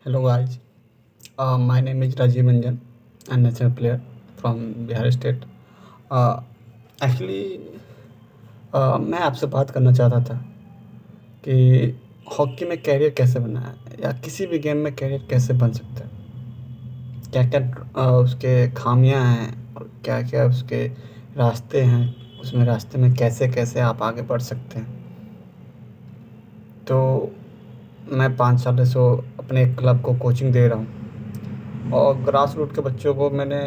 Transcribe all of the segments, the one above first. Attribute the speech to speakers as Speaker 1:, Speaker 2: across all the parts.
Speaker 1: Hello guys, my name is Rajiv Manjan, a national player from Bihar state. Actually मैं आपसे बात करना चाहता था कि हॉकी में कैरियर कैसे बनाया या किसी भी गेम में कैरियर कैसे बन सकता है, क्या क्या उसके खामियां हैं और क्या क्या उसके रास्ते हैं, उसमें रास्ते में कैसे कैसे आप आगे बढ़ सकते हैं। तो मैं 5 साल से अपने एक क्लब को कोचिंग दे रहा हूँ और ग्रास रूट के बच्चों को मैंने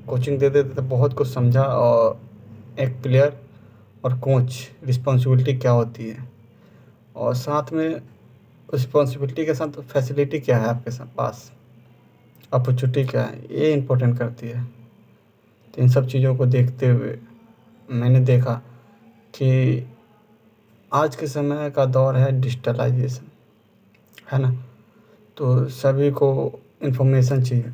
Speaker 1: कोचिंग देते देते बहुत कुछ समझा, और एक प्लेयर और कोच रिस्पॉन्सिबिलिटी क्या होती है, और साथ में रिस्पॉन्सिबिलिटी के साथ फैसिलिटी क्या है आपके साथ पास, अपॉर्चुनिटी क्या है, ये इम्पोर्टेंट करती है। तो इन सब चीज़ों को देखते हुए मैंने देखा कि आज के समय का दौर है डिजिटलाइजेशन, है ना। तो सभी को इन्फॉर्मेशन चाहिए,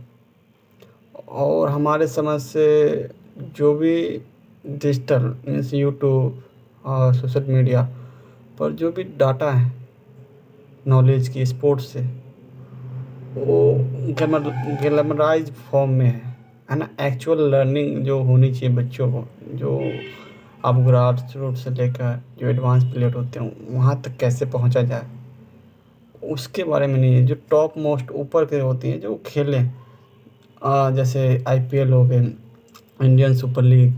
Speaker 1: और हमारे समझ से जो भी डिजिटल मीन्स यूट्यूब और सोशल मीडिया पर जो भी डाटा है नॉलेज की स्पोर्ट्स से, वो ग्लैमराइज फॉर्म में है ना। एक्चुअल लर्निंग जो होनी चाहिए बच्चों को, जो आप ग्रास रूट से लेकर जो एडवांस प्लेयर होते हैं वहाँ तक कैसे पहुँचा जाए, उसके बारे में नहीं है। जो टॉप मोस्ट ऊपर के होती हैं जो खेलें, जैसे आईपीएल हो गए, Indian super league,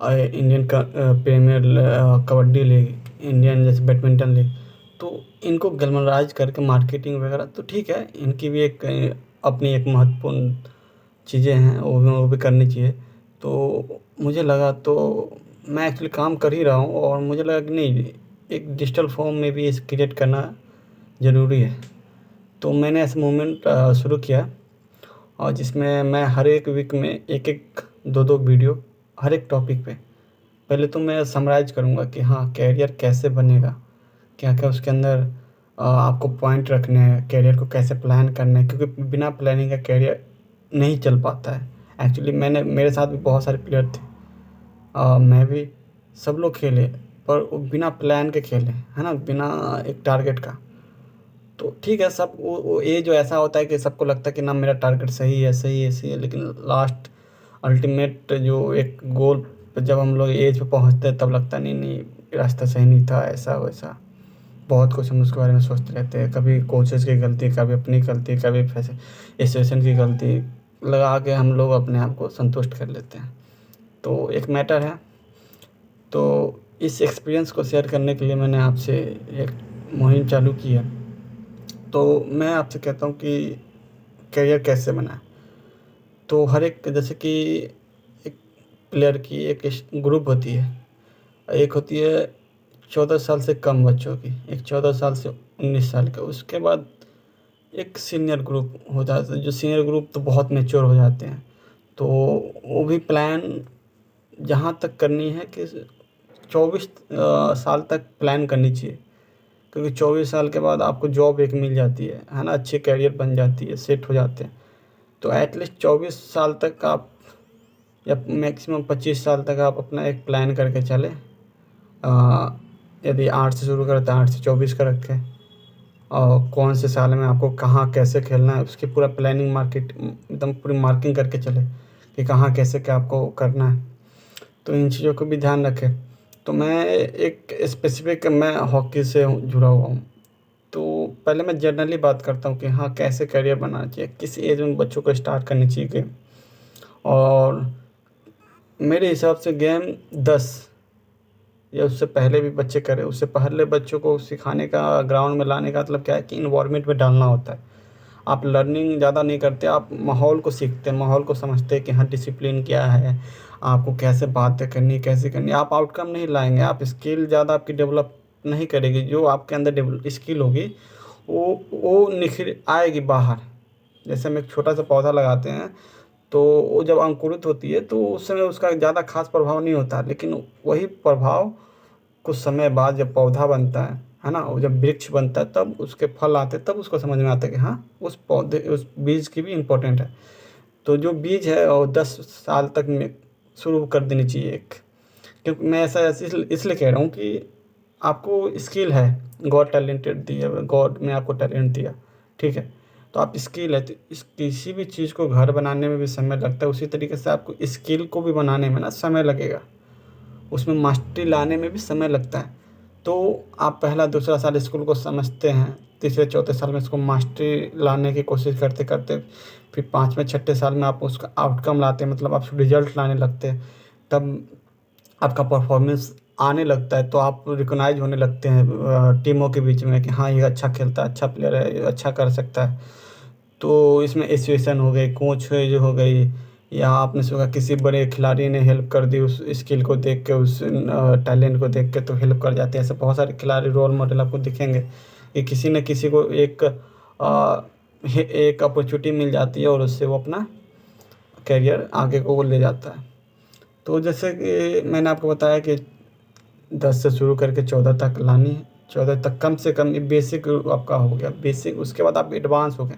Speaker 1: Indian premier kabaddi league, Indian जैसे बैडमिंटन लीग, तो इनको ग्लैमराइज करके मार्केटिंग वगैरह तो ठीक है, इनकी भी एक अपनी एक महत्वपूर्ण चीज़ें हैं, वो भी करनी चाहिए। तो मुझे लगा, तो मैं एक्चुअली काम कर ही रहा हूँ और मुझे लगा कि नहीं, एक डिजिटल फॉर्म में भी इस क्रिएट करना ज़रूरी है। तो मैंने ऐसा मूवमेंट शुरू किया, और जिसमें मैं हर एक वीक में एक एक दो दो वीडियो हर एक टॉपिक पे, पहले तो मैं समराइज करूँगा कि हाँ कैरियर कैसे बनेगा, क्या क्या उसके अंदर आपको पॉइंट रखने हैं, कैरियर को कैसे प्लान करना है, क्योंकि बिना प्लानिंग का कैरियर नहीं चल पाता है। एक्चुअली मेरे साथ भी बहुत सारे प्लेयर थे, मैं भी, सब लोग खेले, पर वो बिना प्लान के खेले, है ना, बिना एक टारगेट का। तो ठीक है, सब वो ये जो ऐसा होता है कि सबको लगता है कि ना मेरा टारगेट सही है सही है सही है, लेकिन लास्ट अल्टीमेट जो एक गोल पे जब हम लोग एज पे पहुंचते हैं तब लगता है नहीं नहीं, रास्ता सही नहीं था, ऐसा वैसा बहुत कुछ हम उसके बारे में सोचते रहते हैं। कभी कोचेस की गलती, कभी अपनी गलती, कभी फैसे एसोसिएशन की गलती लगा के हम लोग अपने आप को संतुष्ट कर लेते हैं। तो एक मैटर है। तो इस एक्सपीरियंस को शेयर करने के लिए मैंने आपसे एक मुहिम चालू की है। तो मैं आपसे कहता हूँ कि करियर कैसे बनाएं। तो हर एक, जैसे कि एक प्लेयर की एक ग्रुप होती है, एक होती है 14 साल से कम बच्चों की, एक 14 साल से 19 साल का, उसके बाद एक सीनियर ग्रुप होता है। जो सीनियर ग्रुप तो बहुत मैच्योर हो जाते हैं, तो वो भी प्लान जहाँ तक करनी है कि 24 साल तक प्लान करनी चाहिए, क्योंकि 24 साल के बाद आपको जॉब एक मिल जाती है ना, अच्छी कैरियर बन जाती है, सेट हो जाते हैं। तो एटलीस्ट 24 साल तक आप, या मैक्सिमम 25 साल तक आप अपना एक प्लान करके चले। यदि 8 से शुरू करते हैं, 8 से 24 का रखें, और कौन से साल में आपको कहाँ कैसे खेलना है उसकी पूरा प्लानिंग मार्केट एकदम पूरी मार्किंग करके चले कि कहाँ कैसे क्या आपको करना है। तो इन चीज़ों को भी ध्यान रखें। तो मैं एक स्पेसिफिक, मैं हॉकी से जुड़ा हुआ हूँ। तो पहले मैं जनरली बात करता हूँ कि हाँ कैसे करियर बनाना चाहिए, किस एज में बच्चों को स्टार्ट करनी चाहिए गेम। और मेरे हिसाब से गेम 10 या उससे पहले भी बच्चे करें, उससे पहले बच्चों को सिखाने का, ग्राउंड में लाने का मतलब क्या है कि इन्वायरमेंट में डालना होता है। आप लर्निंग ज़्यादा नहीं करते, आप माहौल को सीखते हैं, माहौल को समझते हैं कि हाँ डिसिप्लिन क्या है, आपको कैसे बातें करनी, कैसे करनी। आप आउटकम नहीं लाएंगे, आप स्किल ज़्यादा आपकी डेवलप नहीं करेगी। जो आपके अंदर डेवलप स्किल होगी वो निखर आएगी बाहर। जैसे हम एक छोटा सा पौधा लगाते हैं, तो वो जब अंकुरित होती है तो उस समय उसका ज़्यादा खास प्रभाव नहीं होता, लेकिन वही प्रभाव कुछ समय बाद जब पौधा बनता है ना, और जब वृक्ष बनता है तब उसके फल आते हैं, तब उसको समझ में आता है कि हाँ उस पौधे, उस बीज की भी इम्पोर्टेंट है। तो जो बीज है वो 10 साल तक में शुरू कर देनी चाहिए एक। क्योंकि मैं ऐसा इसलिए कह रहा हूँ कि आपको स्किल है, गॉड टैलेंटेड दिया, गॉड ने आपको टैलेंट दिया, ठीक है, तो आप स्किल है तो इस किसी भी चीज़ को घर बनाने में भी समय लगता है, उसी तरीके से आपको स्किल को भी बनाने में ना समय लगेगा, उसमें मास्टरी लाने में भी समय लगता है। तो आप पहला दूसरा साल स्कूल को समझते हैं, तीसरे चौथे साल में इसको मास्टरी लाने की कोशिश करते करते फिर पाँचवें छठे साल में आप उसका आउटकम लाते हैं, मतलब आप रिजल्ट लाने लगते हैं, तब आपका परफॉर्मेंस आने लगता है, तो आप रिकॉग्नाइज होने लगते हैं टीमों के बीच में कि हाँ ये अच्छा खेलता है, अच्छा प्लेयर है, ये अच्छा कर सकता है। तो इसमें एसोसिएशन हो गई, कोच है जो हो गई, या आपने सुना किसी बड़े खिलाड़ी ने हेल्प कर दी उस स्किल को देख के, उस टैलेंट को देख के, तो हेल्प कर जाते हैं। ऐसे बहुत सारे खिलाड़ी रोल मॉडल आपको दिखेंगे कि किसी न किसी को एक अपॉर्चुनिटी मिल जाती है और उससे वो अपना करियर आगे को वो ले जाता है। तो जैसे कि मैंने आपको बताया कि 10 से शुरू करके 14 तक लानी है, 14 तक कम से कम ये बेसिक आपका हो गया, बेसिक उसके बाद आप एडवांस हो गए।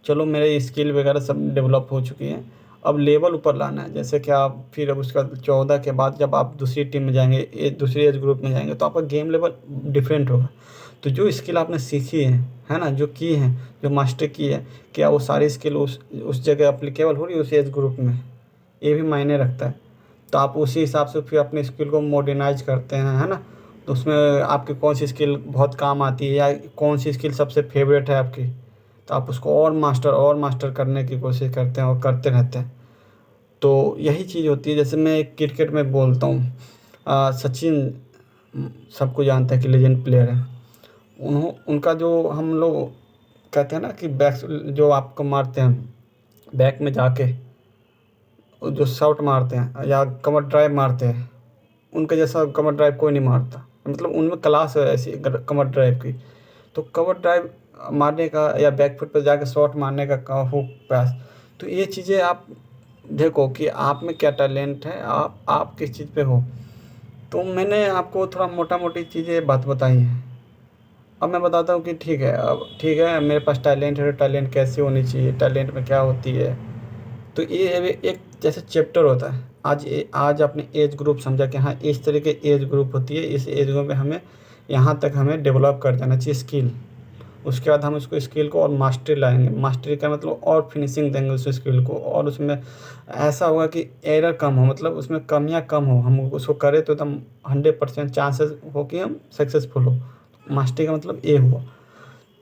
Speaker 1: चलो मेरे स्किल वगैरह सब डेवलप हो चुकी हैं, अब लेवल ऊपर लाना है। जैसे कि आप फिर अब उसका 14 के बाद जब आप दूसरी टीम में जाएँगे, दूसरी एज ग्रुप में जाएँगे, तो आपका गेम लेवल डिफरेंट होगा। तो जो स्किल आपने सीखी है ना? जो की है, जो मास्टर की है, क्या वो सारी स्किल उस जगह एप्लीकेबल हो रही है उस एज ग्रुप में? ये भी मायने रखता है। तो आप उसी हिसाब से फिर अपने स्किल को मॉडर्नाइज़ करते हैं, है ना? तो उसमें आपकी कौन-सी स्किल बहुत काम आती है या कौन-सी स्किल सबसे फ़ेवरेट है आपकी, तो आप उसको और मास्टर करने की कोशिश करते हैं और करते रहते हैं। तो यही चीज़ होती है। जैसे मैं क्रिकेट में बोलता हूँ, सचिन सबको जानता है कि लेजेंड प्लेयर हैं। उनका जो हम लोग कहते हैं ना कि जो आपको मारते हैं, बैक में जाके वो जो शॉट मारते हैं या कवर ड्राइव मारते हैं, उनके जैसा कवर ड्राइव कोई नहीं मारता। मतलब उनमें क्लास है ऐसी कवर ड्राइव की। तो कवर ड्राइव मारने का या बैक फुट पे जाके शॉट मारने का हुक पास, तो ये चीज़ें आप देखो कि आप में क्या टैलेंट है, आप किस चीज़ पे हो। तो मैंने आपको थोड़ा मोटा-मोटी चीज़ें बात बताई हैं। अब मैं बताता हूँ कि ठीक है मेरे पास टैलेंट है, तो टैलेंट कैसी होनी चाहिए, टैलेंट में क्या होती है। तो ये है एक जैसे चैप्टर होता है। आज आपने एज ग्रुप समझा कि हाँ इस तरह की एज ग्रुप होती है, इस एज ग्रुप में हमें यहाँ तक हमें डेवलप कर देना चाहिए स्किल। उसके बाद हम उसको स्किल को और मास्टरी लाएँगे। मास्टरी का मतलब और फिनिशिंग देंगे उस स्किल को, और उसमें ऐसा होगा कि एरर कम हो, मतलब उसमें कमियाँ कम हो। हम उसको करें तो एकदम 100% चांसेस हो कि हम सक्सेसफुल हो। मास्टरी का मतलब ये हुआ।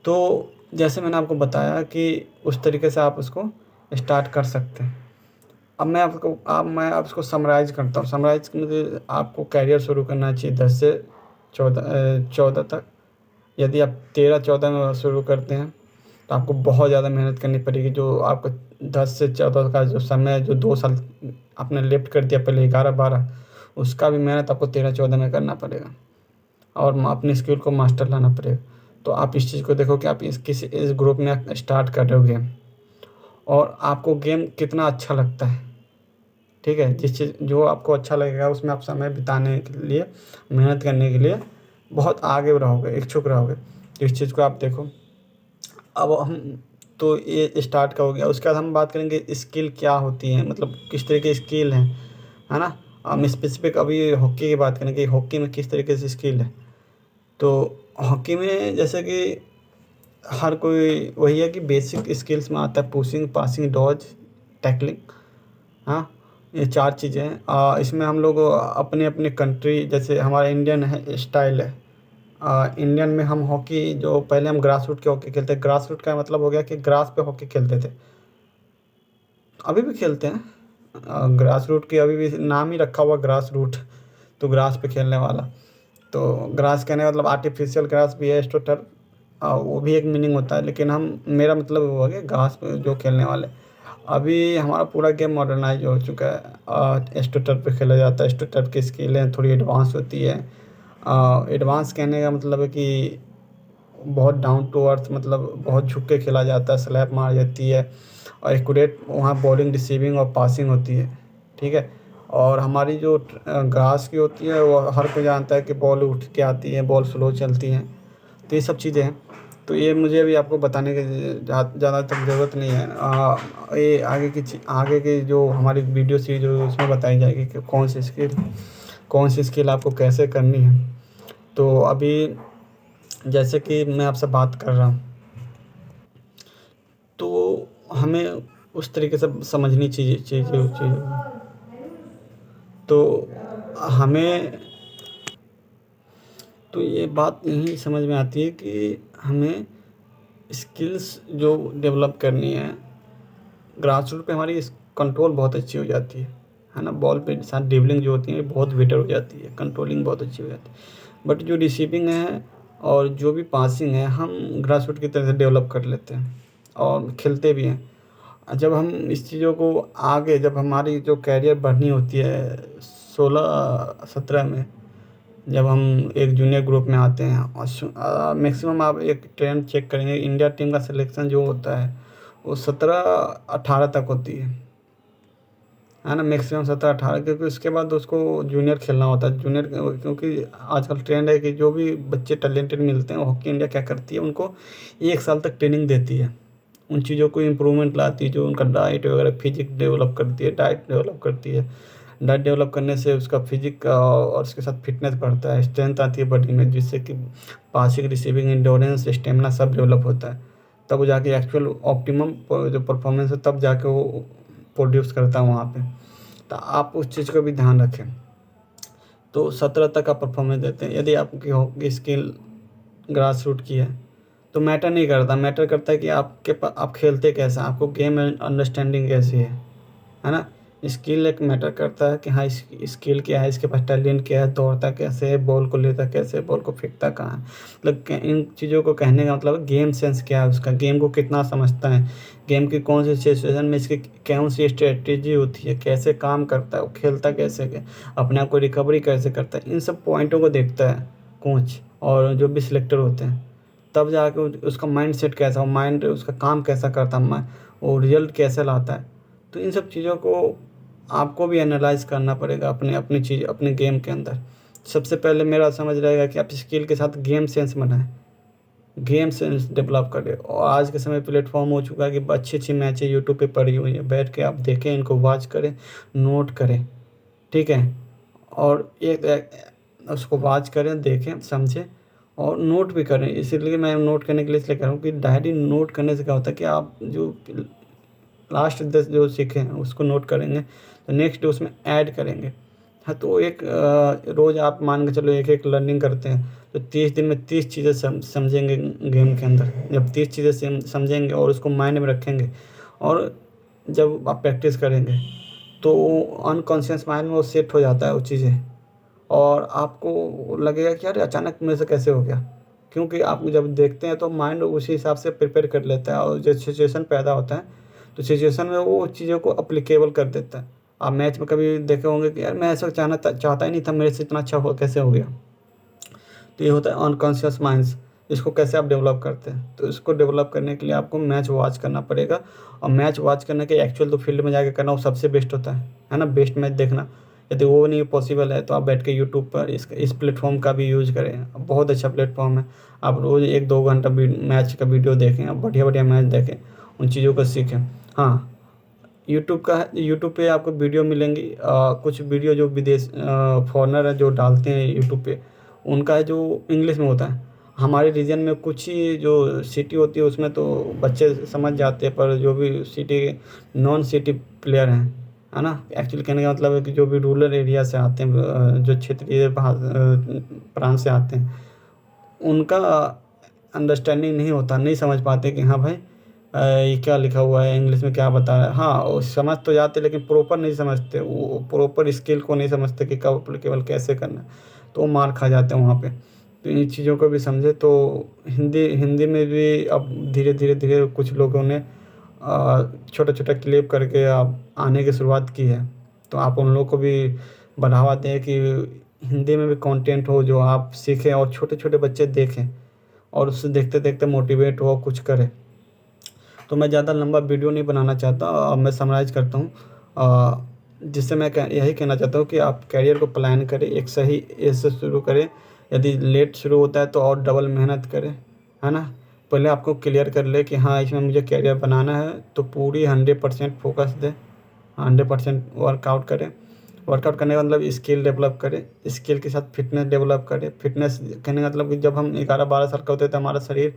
Speaker 1: तो जैसे मैंने आपको बताया कि उस तरीके से आप उसको स्टार्ट कर सकते हैं। अब मैं आप इसको समराइज़ करता हूँ। समराइज़ मतलब आपको करियर शुरू करना चाहिए 10 से 14 तक। यदि आप 13-14 में शुरू करते हैं, तो आपको बहुत ज़्यादा मेहनत करनी पड़ेगी। जो आपको 10 से 14 का जो समय, जो 2 साल आपने लेफ्ट कर दिया पहले 11-12, उसका भी मेहनत आपको 13-14 में करना पड़ेगा और अपने स्किल को मास्टर लाना पड़ेगा। तो आप इस चीज़ को देखो कि आप इस ग्रुप में स्टार्ट कर रहे हो गेम, और आपको गेम कितना अच्छा लगता है। ठीक है? जिस चीज़ जो आपको अच्छा लगेगा उसमें आप समय बिताने के लिए, मेहनत करने के लिए बहुत आगे रहोगे, इच्छुक रहोगे। तो इस चीज़ को आप देखो। अब हम तो ये स्टार्ट का हो गया। उसके बाद हम बात करेंगे स्किल क्या होती है, मतलब किस तरह की स्किल है ना? हम स्पेसिफ़िक अभी हॉकी की बात करेंगे, हॉकी में किस तरीके से स्किल है। तो हॉकी में जैसे कि हर कोई वही है कि बेसिक स्किल्स में आता है पुशिंग, पासिंग, डॉज, टैकलिंग। हाँ, ये 4 चीज़ें हैं। इसमें हम लोग अपने-अपने कंट्री, जैसे हमारा इंडियन है स्टाइल है। इंडियन में हम हॉकी, जो पहले हम ग्रास रूट की हॉकी खेलते हैं। ग्रास रूट का मतलब हो गया कि ग्रास पे हॉकी खेलते थे। अभी भी खेलते हैं। ग्रास रूट की अभी भी नाम ही रखा हुआ ग्रास रूट, तो ग्रास पे खेलने वाला। तो ग्रास कहने का मतलब आर्टिफ़िशियल ग्रास भी है, एस्ट्रोटर्फ, वो भी एक मीनिंग होता है, लेकिन हम मेरा मतलब वो है कि घास पे जो खेलने वाले। अभी हमारा पूरा गेम मॉडर्नाइज़ हो चुका है। एस्ट्रोटर्फ पे खेला जाता है। एस्ट्रोटर्फ की स्किलें थोड़ी एडवांस होती है। एडवांस कहने का मतलब है कि बहुत डाउन टू अर्थ, मतलब बहुत झुक के खेला जाता है, स्लैप मारी जाती है और एक्यूरेट वहाँ बॉलिंग, रिसीविंग और पासिंग होती है। ठीक है? और हमारी जो घास की होती है वो हर कोई जानता है कि बॉल उठ के आती है, बॉल स्लो चलती हैं। तो ये सब चीज़ें हैं। तो ये मुझे अभी आपको बताने की ज़्यादा तक ज़रूरत नहीं है। ये आगे की जो हमारी वीडियो सीरीज़ होगी उसमें बताई जाएगी कि कौन सी स्किल आपको कैसे करनी है। तो अभी जैसे कि मैं आपसे बात कर रहा हूँ, हमें उस तरीके से समझनी चाहिए चीज़ें। तो हमें तो ये बात यही समझ में आती है कि हमें स्किल्स जो डेवलप करनी है, ग्रास रूट पे हमारी कंट्रोल बहुत अच्छी हो जाती है ना। बॉल पे साथ ड्रिबलिंग जो होती है बहुत बेटर हो जाती है, कंट्रोलिंग बहुत अच्छी हो जाती है। बट जो रिसीविंग है और जो भी पासिंग है हम ग्रास रूट की तरह से डेवलप कर लेते हैं और खेलते भी हैं। जब हम इस चीज़ों को आगे, जब हमारी जो कैरियर बढ़नी होती है 16-17 में, जब हम एक जूनियर ग्रुप में आते हैं और मैक्सिमम आप एक ट्रेंड चेक करेंगे, इंडिया टीम का सिलेक्शन जो होता है वो 17-18 तक होती है ना। मैक्सिमम 17-18, क्योंकि उसके बाद उसको जूनियर खेलना होता है। जूनियर क्योंकि आजकल ट्रेंड है कि जो भी बच्चे टैलेंटेड मिलते हैं, हॉकी इंडिया क्या करती है उनको 1 साल तक ट्रेनिंग देती है, उन चीज़ों को इम्प्रूवमेंट लाती है, जो उनका डाइट वगैरह फिजिक डेवलप करती है, डाइट डेवलप करती है। डाइट डेवलप करने से उसका फिजिक और उसके साथ फिटनेस बढ़ता है, स्ट्रेंथ आती है बॉडी में, जिससे कि पासिंग, रिसीविंग, एंड्योरेंस, स्टेमिना सब डेवलप होता है। तब वो जाके एक्चुअल ऑप्टिमम जो परफॉर्मेंस है तब जाके वो प्रोड्यूस करता है वहाँ पे। तो आप उस चीज़ को भी ध्यान रखें। तो 17 तक आप परफॉर्मेंस देते हैं। यदि आपकी हॉकी स्किल ग्रास रूट की है तो मैटर नहीं करता, मैटर करता है कि आप खेलते कैसे हैं, आपको गेम अंडरस्टैंडिंग कैसी है ना। स्किल एक मैटर करता है कि हाँ स्किल क्या है, इसके पास टैलेंट क्या है, दौड़ता कैसे है, बॉल को लेता कैसे है, बॉल को फेंकता कहाँ है। मतलब इन चीज़ों को कहने का मतलब गेम सेंस क्या है उसका, गेम को कितना समझता है, गेम की कौन सी सिचुएशन में इसकी कौन सी स्ट्रेटेजी होती है, कैसे काम करता है, वो खेलता कैसे है, अपने आप को रिकवरी कैसे करता है। इन सब पॉइंटों को देखता है कोच और जो भी सिलेक्टर होते हैं। तब जाके उसका माइंड सेट कैसा हो, माइंड उसका काम कैसा करता है, वो रिजल्ट कैसे लाता है। तो इन सब चीज़ों को आपको भी एनालाइज करना पड़ेगा अपने अपनी चीज़ अपने गेम के अंदर। सबसे पहले मेरा समझ रहेगा कि आप स्किल के साथ गेम सेंस बनाएं, गेम सेंस डेवलप करें। और आज के समय प्लेटफॉर्म हो चुका है कि अच्छी अच्छी मैचें यूट्यूब पे पड़ी हुई हैं, बैठ के आप देखें, इनको वॉच करें, नोट करें, ठीक है। और उसको वॉच करें, देखें, समझें और नोट भी करें। इसीलिए मैं नोट करने के लिए इसलिए कह रहा हूँ कि डायरी नोट करने से क्या होता है कि आप जो लास्ट 10 जो सीखे हैं उसको नोट करेंगे तो नेक्स्ट डे उसमें ऐड करेंगे। हाँ, तो एक रोज़ आप मान के चलो एक लर्निंग करते हैं तो 30 दिन में 30 चीज़ें समझेंगे गेम के अंदर। जब 30 चीज़ें समझेंगे और उसको माइंड में रखेंगे और जब आप प्रैक्टिस करेंगे तो अनकॉन्शियस माइंड में वो सेट हो जाता है वो चीज़ें, और आपको लगेगा कि यार अचानक मेरे से कैसे हो गया। क्योंकि आप जब देखते हैं तो माइंड उसी हिसाब से प्रिपेयर कर लेता है, और जो सिचुएशन पैदा होता है तो सिचुएशन में वो चीज़ों को अप्लीकेबल कर देता है। आप मैच में कभी देखे होंगे कि यार मैं ऐसा चाहता ही नहीं था, मेरे से इतना अच्छा हो कैसे हो गया। तो ये होता है अनकॉन्शियस माइंड्स। इसको कैसे आप डेवलप करते हैं, तो इसको डेवलप करने के लिए आपको मैच वॉच करना पड़ेगा। और मैच वॉच करने के एक्चुअल तो फील्ड में जाके करना वो सबसे बेस्ट होता है ना, बेस्ट मैच देखना। यदि वो नहीं पॉसिबल है तो आप बैठ के यूट्यूब पर इस प्लेटफॉर्म का भी यूज़ करें, बहुत अच्छा प्लेटफॉर्म है। आप रोज़ 1-2 घंटा मैच का वीडियो देखें, आप बढ़िया बढ़िया मैच देखें, उन चीज़ों को सीखें। हाँ, यूट्यूब पे आपको वीडियो मिलेंगी, कुछ वीडियो जो विदेश फॉरेनर है जो डालते हैं यूट्यूब पे, उनका है जो इंग्लिश में होता है। हमारे रीजन में कुछ ही जो सिटी होती है उसमें तो बच्चे समझ जाते हैं, पर जो भी सिटी नॉन सिटी प्लेयर हैं, है ना, एक्चुअली कहने का मतलब है कि जो भी रूरल एरिया से आते हैं, जो क्षेत्रीय प्रांत से आते हैं, उनका अंडरस्टैंडिंग नहीं होता, नहीं समझ पाते कि हाँ भाई ये क्या लिखा हुआ है, इंग्लिश में क्या बता रहा है। हाँ, वो समझ तो जाते लेकिन प्रॉपर नहीं समझते, वो प्रॉपर स्किल को नहीं समझते कि कब अप्लीकेबल कैसे करना है, तो वो मार खा जाते हैं वहाँ पे। तो इन चीज़ों को भी समझे। तो हिंदी हिंदी में भी अब धीरे धीरे कुछ लोगों ने छोटा छोटा क्लिप करके अब आने की शुरुआत की है। तो आप उन लोगों को भी बढ़ावा दें कि हिंदी में भी कंटेंट हो जो आप सीखें और छोटे छोटे बच्चे देखें और उससे देखते देखते मोटिवेट हो, कुछ करें। तो मैं ज़्यादा लंबा वीडियो नहीं बनाना चाहता, मैं समराइज़ करता हूँ, जिससे मैं यही कहना चाहता हूँ कि आप करियर को प्लान करें, एक सही एज से शुरू करें। यदि लेट शुरू होता है तो और डबल मेहनत करें, है ना। पहले आपको क्लियर कर ले कि हाँ इसमें मुझे करियर बनाना है, तो पूरी 100% फोकस दें, 100% वर्कआउट करें। वर्कआउट करने का मतलब स्किल डेवलप करें, स्किल के साथ फिटनेस डेवलप करें। फिटनेस कहने का मतलब कि जब हम 11-12 साल का होते हैं तो हमारा शरीर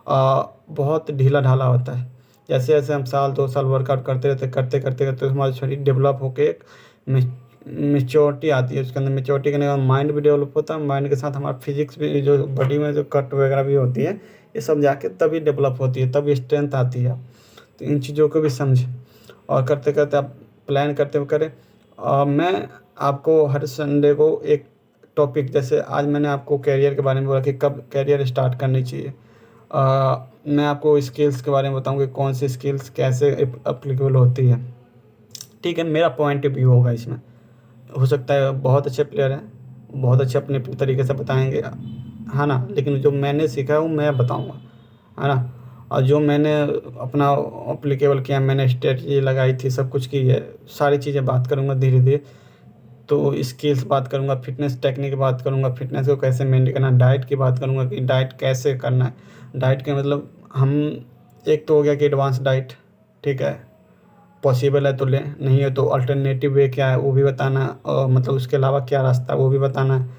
Speaker 1: बहुत ढीला ढाला होता है। जैसे जैसे हम साल 2 साल वर्कआउट करते रहते, करते करते करते हमारा शरीर डेवलप होके एक मेच्योरिटी आती है। उसके अंदर मेच्योरिटी करने के बाद माइंड भी डेवलप होता है। माइंड के साथ हमारा फिजिक्स भी, जो बॉडी में जो कट वगैरह भी होती है, ये सब जाके तभी डेवलप होती है, तभी स्ट्रेंथ आती है। तो इन चीज़ों को भी समझें और करते करते आप प्लान करते हुए करें। मैं आपको हर संडे को एक टॉपिक, जैसे आज मैंने आपको कैरियर के बारे में बोला कि कब कैरियर स्टार्ट करनी चाहिए। मैं आपको स्किल्स के बारे में बताऊंगा कि कौन सी स्किल्स कैसे अप्लीकेबल होती है। ठीक है, मेरा पॉइंट ऑफ व्यू होगा इसमें। हो सकता है बहुत अच्छे प्लेयर हैं, बहुत अच्छे अपने अपने तरीके से बताएंगे, है ना, लेकिन जो मैंने सीखा है वो मैं बताऊंगा, है ना। और जो मैंने अपना अप्लीकेबल किया, मैंने स्ट्रेटजी लगाई थी, सब कुछ की है, सारी चीज़ें बात करूंगा धीरे धीरे। तो स्किल्स बात करूंगा, फिटनेस टेक्निक बात करूंगा, फिटनेस को कैसे मेंटेन करना, डाइट की बात करूंगा कि डाइट कैसे करना है। डाइट के मतलब हम, एक तो हो गया कि एडवांस डाइट, ठीक है, पॉसिबल है तो लें, नहीं है तो अल्टरनेटिव वे क्या है वो भी बताना, और मतलब उसके अलावा क्या रास्ता है वो भी बताना है।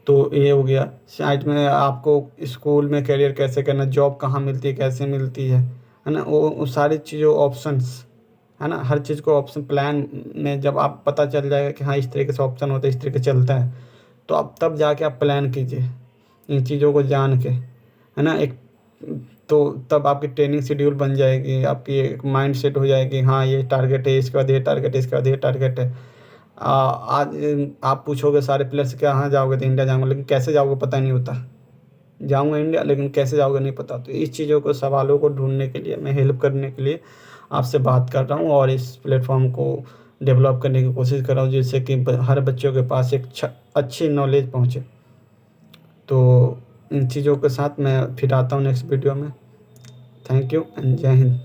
Speaker 1: तो ये हो गया। साइड में आपको स्कूल में करियर कैसे करना, जॉब कहाँ मिलती है, कैसे मिलती है ना, वो सारी चीज़ों ऑप्शंस, है ना, हर चीज़ को ऑप्शन प्लान में जब आप पता चल जाएगा कि हाँ इस तरीके से ऑप्शन होता है, इस तरीके से चलता है, तो आप तब जाके आप प्लान कीजिए इन चीज़ों को जान के, है ना। एक तो तब आपकी ट्रेनिंग शेड्यूल बन जाएगी, आपकी एक माइंड सेट हो जाएगी, हाँ ये टारगेट है, इसके बाद ये टारगेट है, इसके बाद ये टारगेट है। आज आप पूछोगे सारे प्लेयर से, क्या हाँ जाओगे तो इंडिया जाऊँगा, लेकिन कैसे जाओगे पता नहीं होता। जाऊँगा इंडिया, लेकिन कैसे जाओगे नहीं पता। तो इस चीज़ों को, सवालों को ढूँढने के लिए, मैं हेल्प करने के लिए आपसे बात कर रहा हूँ और इस प्लेटफ़ॉर्म को डेवलप करने की कोशिश कर रहा हूँ, जिससे कि हर बच्चों के पास एक अच्छी नॉलेज पहुँचे। तो इन चीज़ों के साथ मैं फिर आता हूँ नेक्स्ट वीडियो में। थैंक यू एंड जय हिंद।